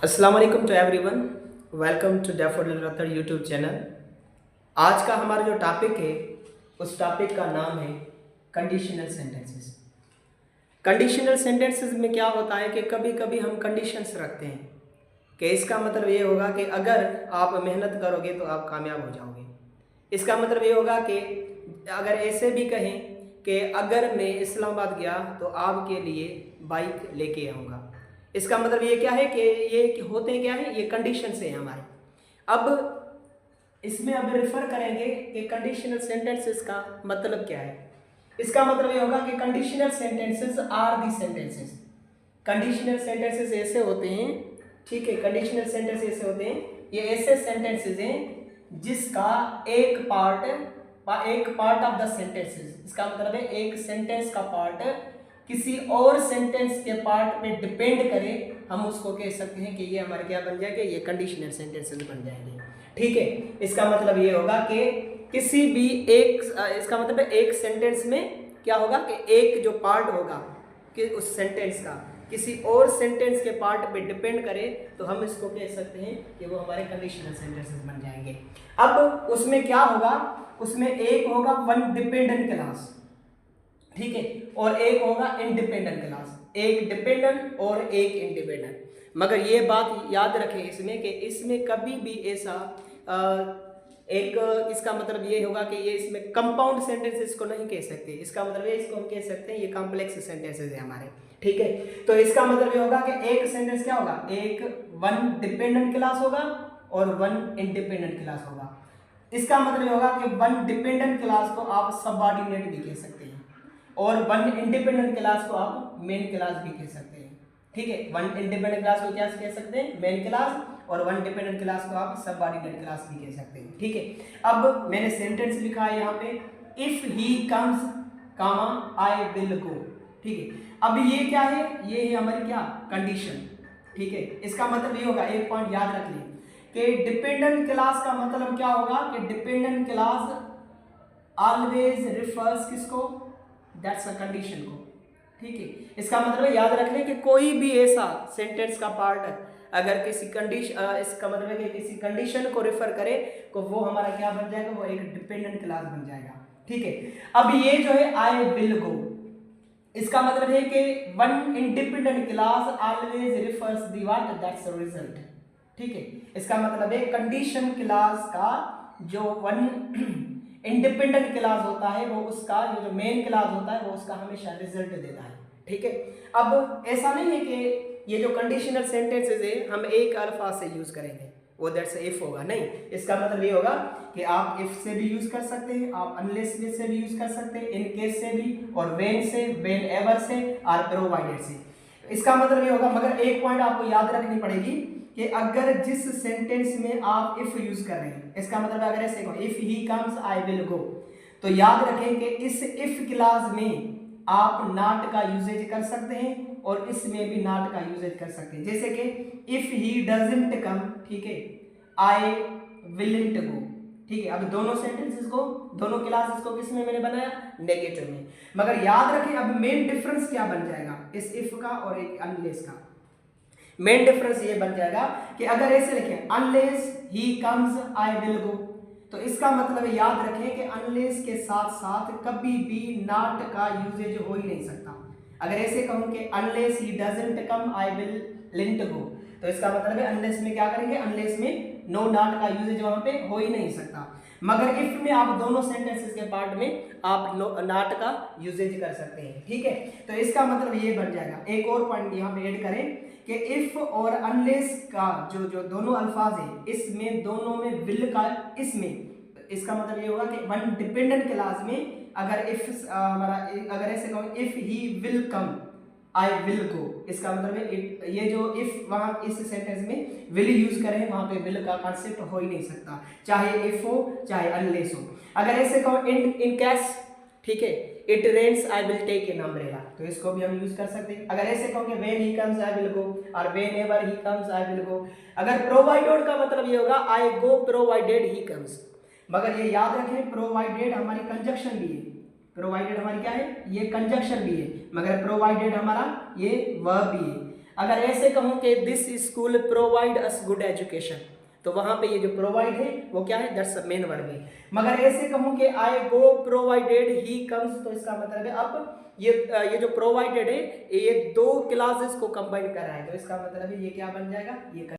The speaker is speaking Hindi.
अस्सलाम वालेकुम to everyone. Welcome to daffodil रत्तर यूट्यूब चैनल। आज का हमारा जो टॉपिक है उस टॉपिक का नाम है कंडीशनल सेंटेंसेस। कंडीशनल सेंटेंसेस में क्या होता है कि कभी कभी हम कंडीशंस रखते हैं कि इसका मतलब ये होगा कि अगर आप मेहनत करोगे तो आप कामयाब हो जाओगे। इसका मतलब ये होगा कि अगर ऐसे भी कहें कि अगर मैं इस्लामाबाद गया तो आपके लिए बाइक लेके आऊँगा। इसका मतलब ये क्या है कि ये होते क्या है, ये कंडीशन से हैं हमारे। अब इसमें अब रेफर करेंगे कि कंडीशनल सेंटेंसेस का मतलब क्या है। इसका मतलब ये होगा कि conditional sentences are the sentences. Conditional sentences ऐसे होते हैं, ठीक है, कंडीशनल सेंटेंसेस ऐसे होते हैं, ये ऐसे सेंटेंसेस हैं जिसका एक पार्ट ऑफ द सेंटेंसेस, इसका मतलब है एक सेंटेंस का पार्ट किसी और सेंटेंस के पार्ट पे डिपेंड करे, हम उसको कह सकते हैं कि ये हमारे क्या बन जाएंगे, ये कंडीशनल सेंटेंसेस बन जाएंगे। ठीक है, इसका मतलब ये होगा कि किसी भी एक, इसका मतलब है एक सेंटेंस में क्या होगा कि एक जो पार्ट होगा कि उस सेंटेंस का किसी और सेंटेंस के पार्ट पे डिपेंड करे तो हम इसको कह सकते हैं कि वो हमारे कंडीशनल सेंटेंसेस बन जाएंगे। अब उसमें क्या होगा, उसमें एक होगा वन डिपेंडेंट क्लास, ठीक है, और एक होगा इंडिपेंडेंट क्लास, एक डिपेंडेंट और एक इंडिपेंडेंट। मगर ये बात याद रखें इसमें कि इसमें कभी भी ऐसा एक, इसका मतलब ये होगा कि ये इसमें कंपाउंड सेंटेंसेस को नहीं कह सकते। इसका मतलब ये इसको हम कह सकते हैं ये कॉम्प्लेक्स सेंटेंसेस है हमारे। ठीक है, तो इसका मतलब ये होगा कि एक सेंटेंस क्या होगा, एक वन डिपेंडेंट क्लास होगा और वन इंडिपेंडेंट क्लास होगा। इसका मतलब ये होगा कि वन डिपेंडेंट क्लास को आप सबऑर्डिनेट भी कह सकते हैं और वन इंडिपेंडेंट क्लास को आप मेन क्लास भी कह सकते हैं। ठीक है, वन इंडिपेंडेंट क्लास को क्या कह सकते हैं, मेन क्लास, और वन डिपेंडेंट क्लास को आप सबऑर्डिनेट क्लास भी कह सकते हैं। ठीक है, अब मैंने सेंटेंस लिखा है यहाँ पे, if he comes comma I will go. ठीक है, अब ये क्या है, ये है हमारी क्या कंडीशन। ठीक है, इसका मतलब ये होगा, एक पॉइंट याद रख लें कि डिपेंडेंट क्लास का मतलब क्या होगा कि डिपेंडेंट क्लास ऑलवेज रिफर्स किसको, दैट्स अ कंडीशन को। ठीक है, इसका मतलब याद रख लें कि कोई भी ऐसा सेंटेंस का पार्ट अगर किसी कंडीशन, इसका मतलब है कि किसी कंडीशन को रेफर करे तो वो हमारा क्या बन जाएगा, वो एक डिपेंडेंट क्लास बन जाएगा। ठीक है, अब ये जो है आई विल गो, इसका मतलब है कि one independent class always refers the what, that's the result. ठीक है, इसका मतलब है कंडीशन क्लास का जो वन इंडिपेंडेंट क्लास होता है वो उसका जो मेन क्लास होता है वो उसका हमेशा रिजल्ट देता है। ठीक है, अब ऐसा नहीं है कि ये जो कंडीशनल सेंटेंसेस है हम एक अल्फाज से यूज करेंगे, वो दैट्स इफ होगा, नहीं। इसका मतलब ये होगा कि आप इफ से भी यूज कर सकते हैं, आप अनलेस से भी यूज कर सकते हैं, इन केस से भी, और व्हेन से, व्हेन एवर से, और प्रोवाइडेड से। इसका मतलब ये होगा, मगर एक पॉइंट आपको याद रखनी पड़ेगी कि अगर जिस सेंटेंस में आप इफ यूज कर रहे हैं, इसका मतलब अगर ऐसे कहो if he comes I will गो, तो याद रखें कि इस इफ क्लास में आप नॉट का यूजेज कर सकते हैं और इसमें भी नॉट का यूजेज कर सकते हैं। जैसे कि इफ ही डजंट कम, ठीक है, आई विलिंट गो। ठीक है, अब दोनों सेंटेंसेस को, दोनों क्लासेस को किस में मैंने बनाया, नेगेटिव में। मगर याद रखें अब मेन डिफरेंस क्या बन जाएगा इस इफ का और एक अनलेस का। मेन डिफरेंस ये बन जाएगा कि अगर ऐसे लिखें unless he comes I will गो, तो इसका मतलब याद रखें कि अनलेस के साथ साथ कभी भी नॉट का यूजेज हो ही नहीं सकता। अगर ऐसे कहूं कि unless he doesn't come I will not go, तो इसका मतलब है अनलेस में क्या करेंगे, अनलेस में नो नॉट का यूजेज वहां पे हो ही नहीं सकता। मगर इफ में आप दोनों सेंटेंसेस के पार्ट में आप नॉट का यूजेज कर सकते हैं। ठीक है, तो इसका मतलब ये बन जाएगा। एक और पॉइंट यहाँ पे ऐड करें कि इफ और अनलेस का जो दोनों अल्फाज है, इसमें दोनों में विल का, इसमें इसका मतलब ये होगा कि वन डिपेंडेंट क्लास में अगर इफ हमारा, अगर ऐसे कहो if he will come I will गो, इसका मतलब है ये जो इफ वहां इस सेंटेंस में विल यूज करें वहां पे विल का कॉन्सेप्ट हो ही नहीं सकता, चाहे इफ हो चाहे अनलेस हो। अगर ऐसे कहो इन केस, ठीक है, it rains I will take an umbrella, तो इसको भी हम यूज कर सकते हैं। अगर ऐसे कहो कि when he comes I will go और whenever he comes I will go. अगर प्रोवाइडेड का मतलब ये होगा आई गो प्रोवाइडेड ही कम्स, मगर ये याद रखें प्रोवाइडेड हमारी कंजक्शन भी है, प्रोवाइडेड हमारी क्या है, ये कंजक्शन भी है, मगर प्रोवाइडेड हमारा ये वर्ब भी है। अगर ऐसे कहूँ कि this school provide us good education, तो वहां पे ये जो प्रोवाइड है वो क्या है, दैट्स मेन वर्ब है। मगर ऐसे कहूँ कि आई गो प्रोवाइडेड ही कम्स, तो इसका मतलब है अब ये जो प्रोवाइडेड है ये दो क्लासेस को कंबाइन कर रहा है, तो इसका मतलब है ये क्या बन जाएगा, ये